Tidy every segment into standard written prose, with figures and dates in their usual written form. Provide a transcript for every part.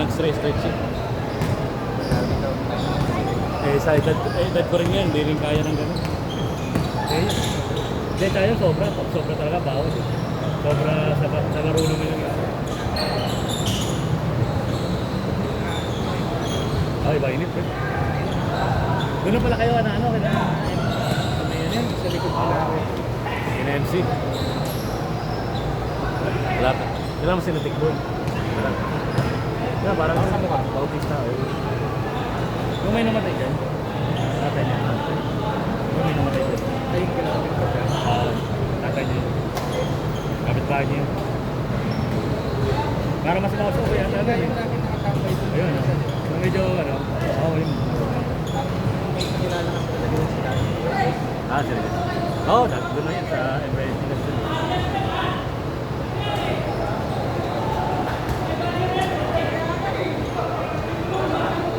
nag-stretching. Eh, sa edad ko rin yan, hindi rin kaya ng gano'n. Eh, hindi tayo sobra. Pag sobra talaga, bawal. Sobra sa laro naman yung isa. Ay, ba init eh. Doon na pala kayo na ano, kaya yan, sa likod pala ako. MC. Wala pa. Kailangan mo sila tikbol. Wala. Wala, parang sa mukha. Bautista. Kung may namatay dyan, tatay niya. Kung may namatay dyan. Ay, kailangan ko dyan. Tatay niya. Kapit-bahay niya. Para mas makausap ko yan. Ayun. Kung medyo, ano, yun. Kilala ka sa talaga si Dad. Sige. Oo, doon na yan sa Emirates Industry.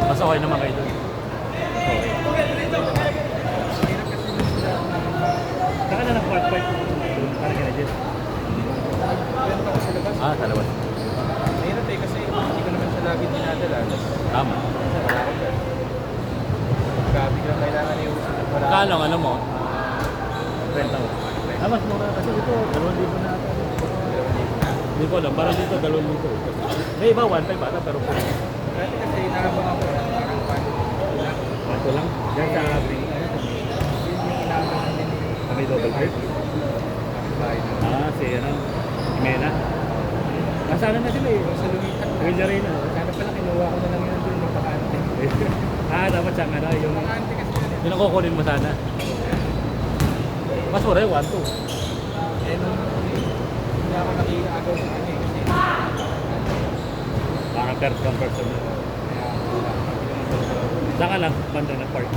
Mas okay naman kayo doon. Okay. Saka na nag-part-part doon, parang ganyan. Meron ako sa labas. Sa labas. Mahirap eh kasi hindi ko naman siya lagi dinadala. Tama. Wala ako dyan. Gabi lang kailangan i-usap. Kala ano mo? Renta mo. Mas mura kasi dito, 2,000 na ata. Hindi ko alam, parang dito 2,000. May iba, 1,500 ata, pero Dati kasi inaabang ako parang Pato lang. Diyan sa Green. yun yung inaabang namin. May double break. Bahay na. Si ano, Mena. Nasana na sila eh. Sa lumitan na. Wilja rin ah. Sana pala kinuha ko na lang yun doon ng bakante. Dapat siyang ano, yung Bakante kasi yun eh. yung kukunin mo sana. Mas mura 1,200. Eh nung hindi ako nakiagaw sa kanya eh. Kasi Parang first come first serve. Saan ka lang banda ng park?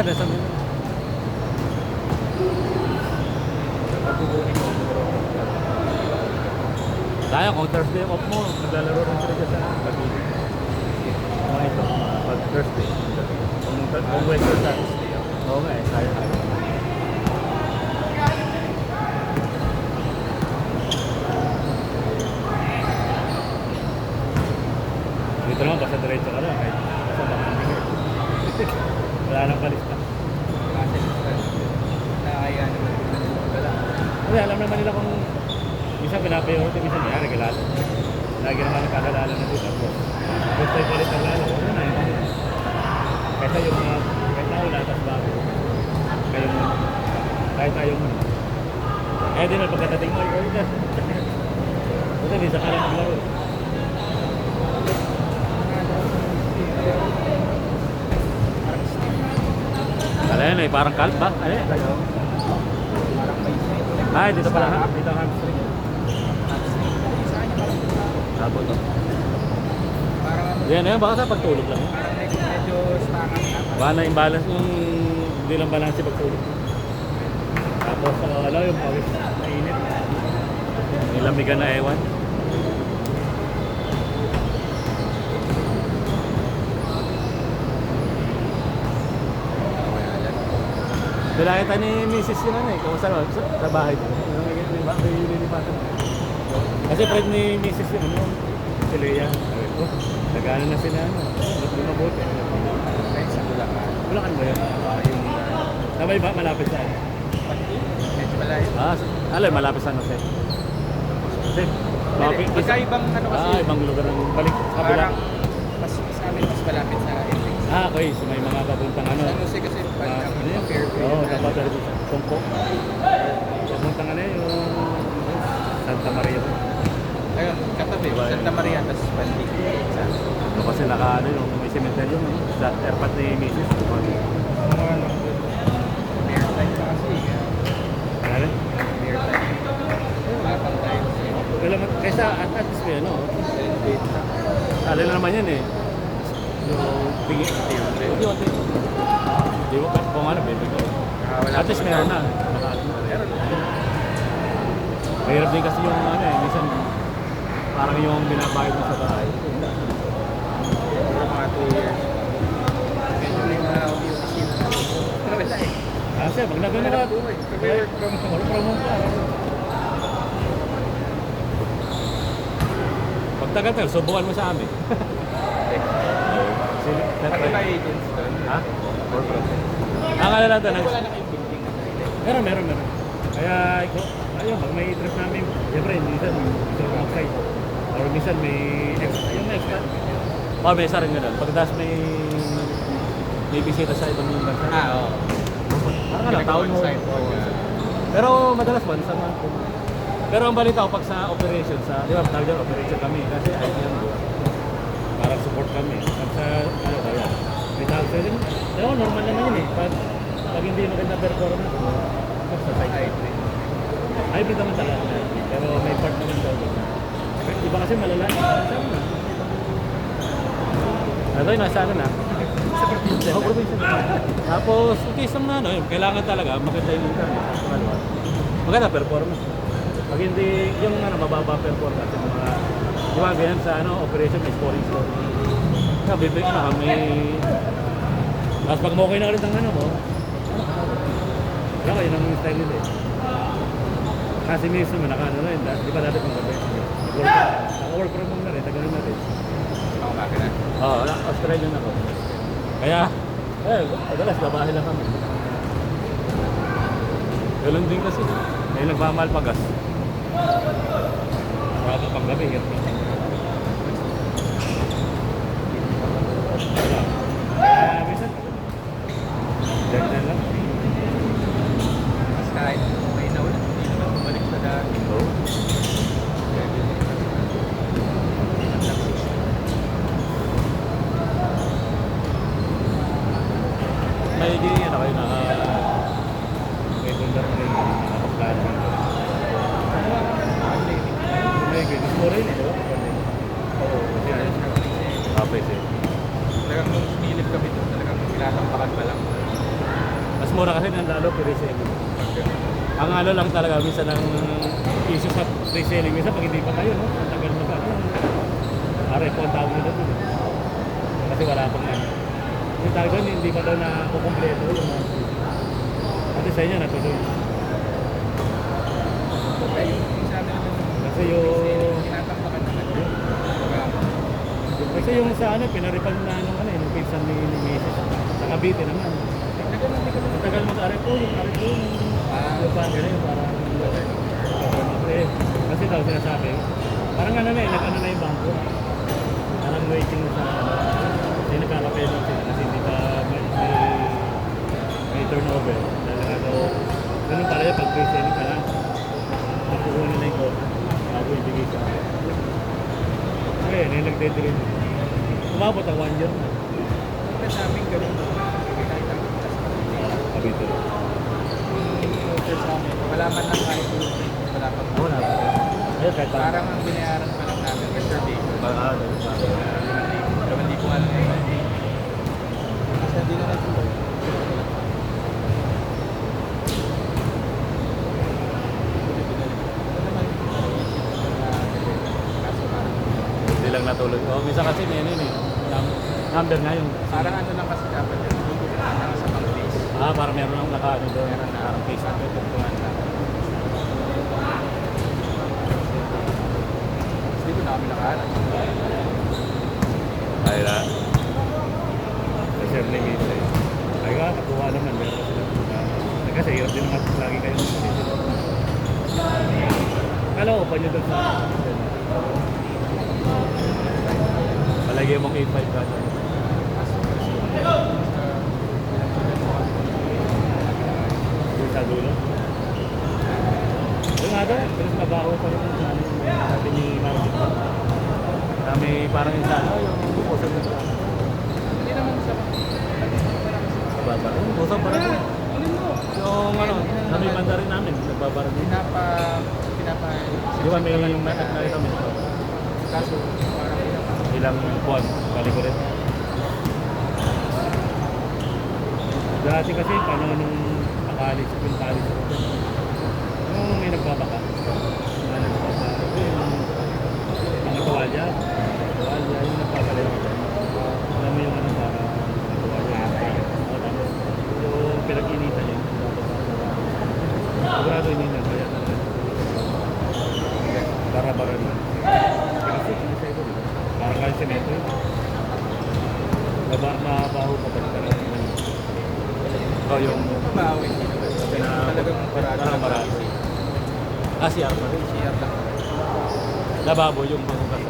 Nasa Mena. pagbubukin ko siguro. Tayo, kung Thursday off mo, naglalaro rin sila dyan sa Pag-ibig. Ito, pag Thursday. Kung Wednesday sa oo nga eh, tayo. Dito naman, basta diretso ka lang. Kahit basta makakingir. Wala nang palista. Kasi nakakaya naman wala. Kasi alam naman nila kung minsan pinapayority, minsan may regalado. Lagi naman nagkakalala na dito. First time palit ang lalo, ano na yun. Kaysa yung mga, kahit na wala, tas bago. Kayo mo, kahit tayo mo. Kaya din ang pagkatating mo, ikaw yun. Kasi minsan ka lang maglaro. Kala yan eh, parang kalp ba? Ano yan? Ay, dito pala ha? Dito ang hamstring. Sabot to. Yan na yan, baka sa pagtulog lang. Parang medyo stakan na. Baka na imbalance yung hindi lang balance yung pagtulog. Tapos yung pawis na init. Nilamigan na ewan. Bilakita ni Mrs. yun ano eh, kung sa bahay ko. May lilipatan. Kasi friend ni Mrs. yun ano, si Lea. Nag-ano na sila ano, mabuti. Kahit sa Bulacan. Bulacan ba yun? Yung Sabay ba? Malapit saan? medyo malayo. Alam, malapit saan kasi. Kasi, Magkaibang ano kasi. ibang lugar ng balik. Kabila. Parang mas sa amin mas malapit sa Entrix. Okay. So may mga papuntang ano. San Jose kasi pag ano yun? Fairview. Oo, dapat dito sa Tungko. Papuntang ano yung Santa Maria. Ayun, katabi. Diba, Santa Maria, tapos Bandig. Ano kasi naka ano yung may cemetery yung sa airport ni Mrs. Ano, Mayor time pa kasi. Ano? Mayor time. Malapang tayo. Kaysa at least may ano. Wait na. Alin na naman yan eh. Yung bingi. Di mo kung ano, baby ko. At least meron na. Meron na. Mahirap din kasi yung ano eh, minsan parang yung binabayad mo sa bahay. Mga 2 years. Medyo may mga audio-machine na. Pero wala eh. Kasi pag nagano ka, Work from home. promo ka. Pagtagal-tagal, subukan mo sa amin. Sige, Pati ba agents doon? Ha? Corporate. Ang alala doon, Wala na kayong building na sarili. meron. Kaya, ayun, pag may trip namin, siyempre, minsan, gusto ko outside. Or minsan may extra, yung extra. Oh, may isa rin ganun. Pagdaas may bisita sa ibang yung bansa. Oo. Parang ano, taon mo. Site. Pero madalas man, sa month. Pero ang balita ko, pag sa operation, di ba, tawag dyan, operation kami. Kasi IPM, parang support kami. Pag sa, ano kaya, may tawag sa'yo din. Pero normal naman yun eh. Pag hindi maganda performance, sa site. Hybrid naman talaga. Pero may part naman daw. Iba kasi malala. Saan na? Ano yun, nasa ano na? Sa probinsya. Oo, probinsya na. Tapos, isang na ano, kailangan talaga maganda yung internet. Maganda performance. Pag hindi, yung ano, mababa performance, yung mga, di ba, ganyan sa ano, operation, may scoring score. Kaya, bibig na kami. Tapos pag okay na ulit ang ano mo, wala kayo ng style nila eh. Kasi minsan mo naka-ano na yun, di ba dati pang gabi? Naka-work from home na rin, tagalin na rin. Ako makina. Oo, Australian ako. Kaya, madalas babae lang kami. Ganun din kasi. May nagmamahal pa gas. Kaya pang gabi, hirap na. Wala. Kaya, minsan, dyan lang. Mas kahit may naulan, hindi naman bumalik sa dati. Oo. May ganyan ako yung may bundar na rin nakaplano. May ganyan. Mura yun ito. Oo. Kapit eh. Talagang nung smilip kami doon, talagang tinatampakan pa lang. Mas mura kasi ng lalo pre-reselling. Ang ano lang talaga, minsan ang issue sa pre-selling. Minsan pag hindi pa kayo, no? Ang tagal na pa. Pare po ang tawag nila doon. Kasi wala pang ano. Yung tawag doon, hindi pa daw na kukumpleto. Kasi sa inyo natuloy. Okay, yung sabi naman Kasi yung... tinatampakan naman yun. Kasi yung sa ano, pinaripan na nung ano, yung pinsan ni Mrs. Sa Cavite naman. Matagal mag-arepo, yung arepo, yung pangga na yun, parang... Kasi daw sinasabi, parang ano na eh, nag-ano na yung bangko. Parang waiting sa ano, hindi nagkakapelong sila kasi hindi pa may turnover. Dahil nga daw, ganun pala yung pag-pre-selling ka lang. Nakukuha na yung code, bago ibigay ka. Ngayon, yung nagde-deliver. Umabot ang 1 year na. Pero sa amin ganun. Cavite. Yung hotel sa amin, wala man lang kahit wala pang Wala. Ayun, kahit Parang ang binayaran pa lang namin reservation. Pero hindi ko alam ngayon. Kasi hindi na natuloy. Hindi lang natuloy. O, minsan kasi may ano yun eh. Number nga yung... Parang ano lang kasi dapat yun. Parang sa pang base. Parang meron lang naka-ano doon. Meron na Parang face. tututuan na. Hindi ko na kami nakahanap. Ay na. Reserve limit eh. Ay nga, kakuha naman. Meron sila. Kasi hirap din naman lagi kayo. Kala ko pa nyo doon sa... Palagay mong 8.5 ka. Yung sa dulo. Yung nga doon, pero mabaho pa rin yung sabi ni Marvin. Kami parang yung sa ano, yung pusap na sa Hindi naman sa baba. Yung pusap pa rin. Yung ano, kami banda rin namin, nagbabara din. pinapa Di ba may yung nakita kami? kaso parang Ilang buwan, balik ko rin. Dati kasi, paano nung pakalis, yung palis ko. Yung may nagbabaka. Yung nagbabaka. Yung mga tuwalya. Tuwalya, yung nagpapalit. Alam mo yung ano para tuwalya. O tapos, yung pinag-initan yun. Sigurado initan, kaya talaga. Bara-bara naman. Kasi, semento yun. Mabaho pa ba talaga? Oh, yung Mabawi. Talagang parang marami. Ah, CR pa rin. CR lang. Lababo yung panghugas.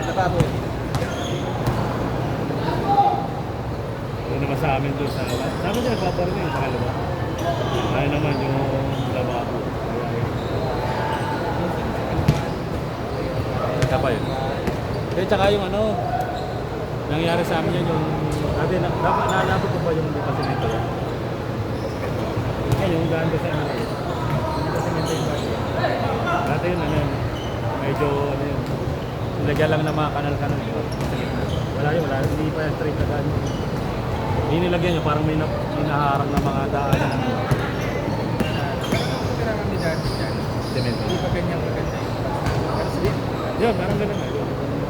Lababo. Yung naman sa amin doon sa amin din nagpaparoon yung pangalawa. Ano naman yung lababo. Kaya pa yun. Eh, tsaka yung ano, nangyari sa amin yun yung, dati naalabot ko pa yung depasimento yan. Ngayon, yung daan ko sa amin, yung depasimento yung dati. Dati yun, ano yun, medyo, ano yun, nilagyan lang ng mga kanal-kanal. Wala yun, hindi pa yung straight na daan. Hindi nilagyan yun, parang may naharang na mga daan. Pero kami dati dyan. Semento. Hindi pa ganyan maganda yung pero sige. Yun, parang ganun na yun.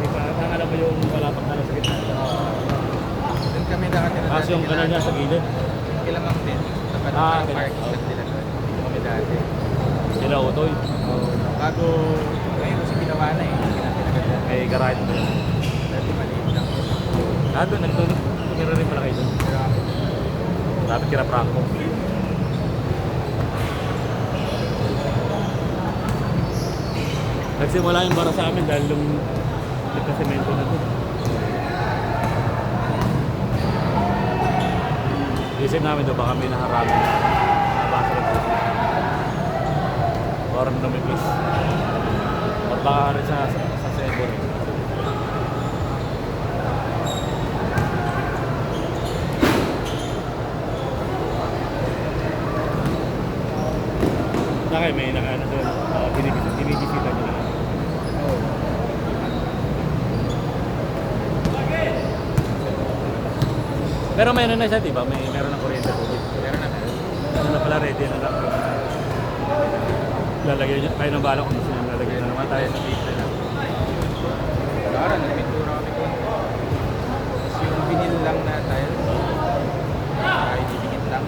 Parang alam mo yung malapag na sa gitna. Doon kami nakatira dati. Kasi yung kanal niya sa gilid. Kilamang din. Tapat Ah, ng ganun. parking lot nila doon. Dito kami dati. Sila Utoy. Bago ngayon kasi ginawa na eh. Hindi natin agad. May garage. Dati maliit lang. Ah, doon, nagtulog. Tumira rin pala kayo doon. Grabe. Dapat kira Franco. Nagsimula yung bara sa amin dahil yung nagkasemento na doon. Isip namin doon baka may naharami na nabasa rin doon. Parang namipis. At baka rin sa Cebu rin. Nakay may nakaano doon, binibisita nila. Pero mayroon na siya, di ba? Meron ng kuryente tubig. Meron na. Ano na pala, ready na lang. Lalagay niya, kayo ng bala kung gusto niya lalagay na naman tayo sa pizza na. Wala, nagpintura kami ko. Tapos yung binil lang na tiles. Ay, didikit lang.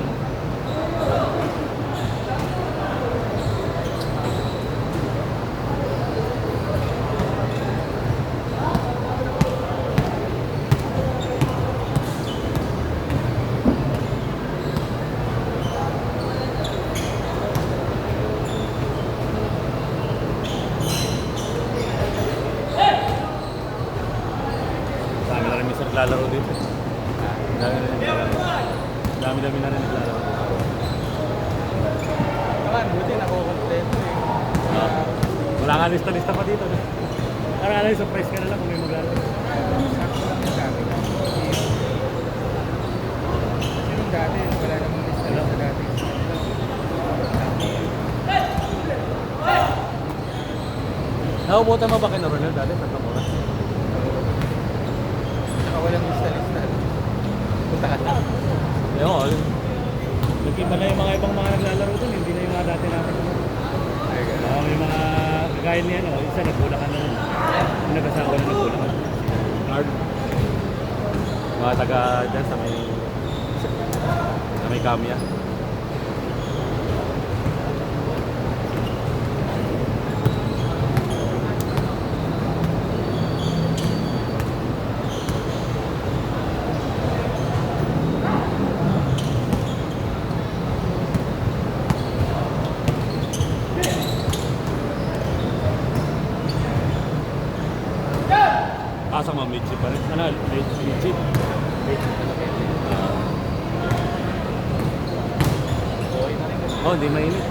Dami na rin minsan naglalaro dito. Dami na rin naglalaro dito. Naman, buti nakukontento eh. Wala nga lista-lista pa dito. Parang ano yung surprise ka na lang kung may maglalaro. Sakto lang yung dami. Kasi nung dati, wala namang lista sa dati. Naubutan mo ba kay Ronald dati? Tatlong oras. Saka walang lista-lista. Punta ka na. Ayun. Nagkiba na yung mga ibang mga naglalaro doon. Hindi na yung mga dati natin. May mga kagaya niya, no? Isa nagbulakan na rin. Yung nag-asawa na nagbulakan. Nard. Mga taga dyan sa may kamya. Asa mo, midship pa rin. Ano, midship? Okay na rin. Oh, hindi mainit.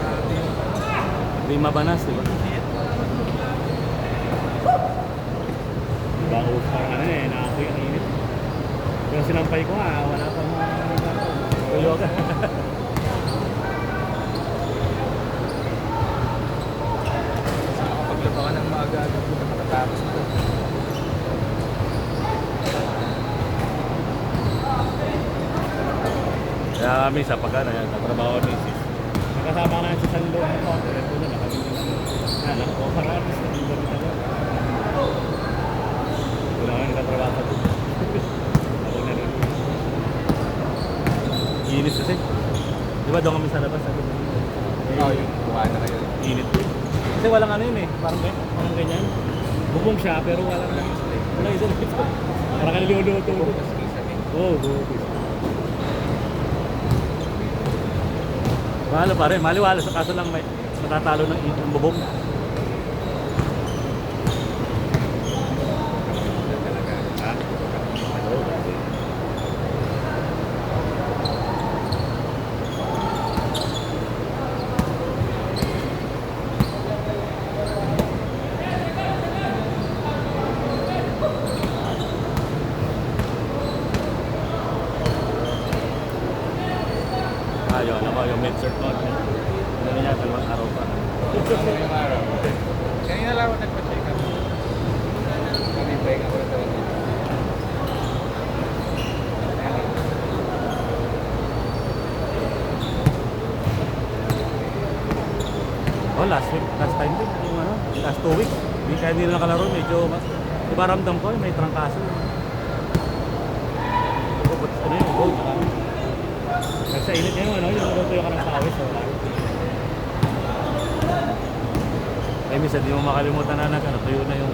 Hindi mabanas, di ba? Bago parang ano eh, naapoy ang init. Pero sinampay ko nga, wala pa mga tuyo ka. Paglaba ka ng maaga-aga, buta matatapos na ito. Kaya kami sa pagkana yan, natrabaho ni Isis. Nakasama na sa sando ng konti, ito na nakabili na. Alam ko, parang na yung gabi talaga. Wala kang nakatrabaho sa doon. Ako na rin. Inis kasi. Di ba doon kami sa labas? Oo, yung kuha na kayo. Init. Kasi walang ano yun eh, parang ganyan. Bubong siya pero walang Walang display. Wala isa dito. Parang ka niluluto. Bukas kisame. Oo, bubis. Mahalo pa rin, maliwala sa kaso lang may matatalo ng itong bubong. Talaga. Ha? Oo, grabe. Yun ako, yung mid-cert mo. Ano niya, 2 araw pa. Ngayong araw. Kanina lang ako nagpa-check up. Kami pahinga ko na talaga. Oh, last time din, yung ano, last 2 weeks. Hindi kaya hindi na nakalaro, medyo, diba ramdam ko, may trangkaso. Oh, but ano yun, gold. Nagsa init niya yung ano, yung natuyo ka ng pawis. Wala. Eh, minsan di mo makalimutan na ano, tuyo na yung...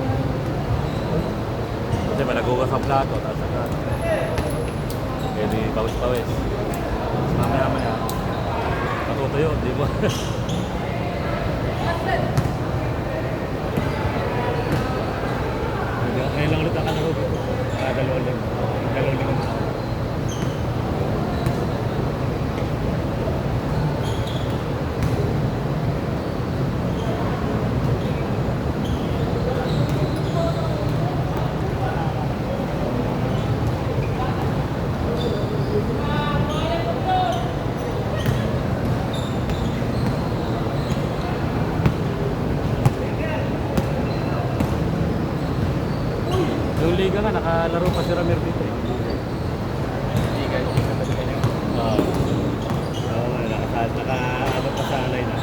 Kasi malagugas ang plato, tapos saka... Eh, di pawis-pawis. Tapos mamaya-maya, matutuyo, di ba? Ngayon lang ulit ang kalaro dito. Dalawang linggo. Yung liga nga, nakalaro pa si Ramir dito eh. Hindi ka talaga niya. Oo. Oo, naka-ano pa sa alay na.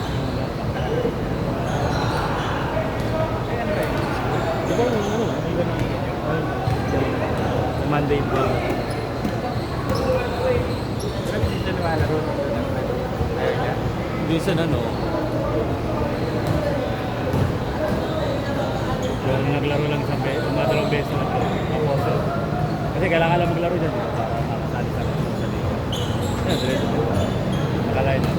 Di ba yung ano, liga na Monday pa. Pero hindi siya namalaro ng ayaw niya. Minsan ano, yung naglaro lang isang beses, dalawang beses na ito, tapos kasi kailangan lang maglaro dyan, makasali sa liga. Yan, diretso dito. Nakalay na.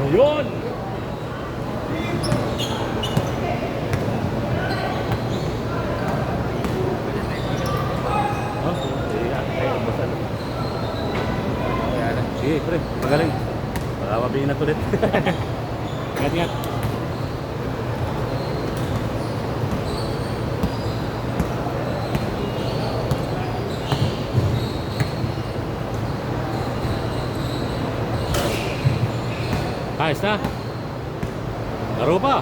Yun! Oh, sige nga. Ay, kumbasan. Kaya lang. Sige, pre. Magaling. Baka mabinat ulit. Ingat-ingat. Ayos na. Laro pa.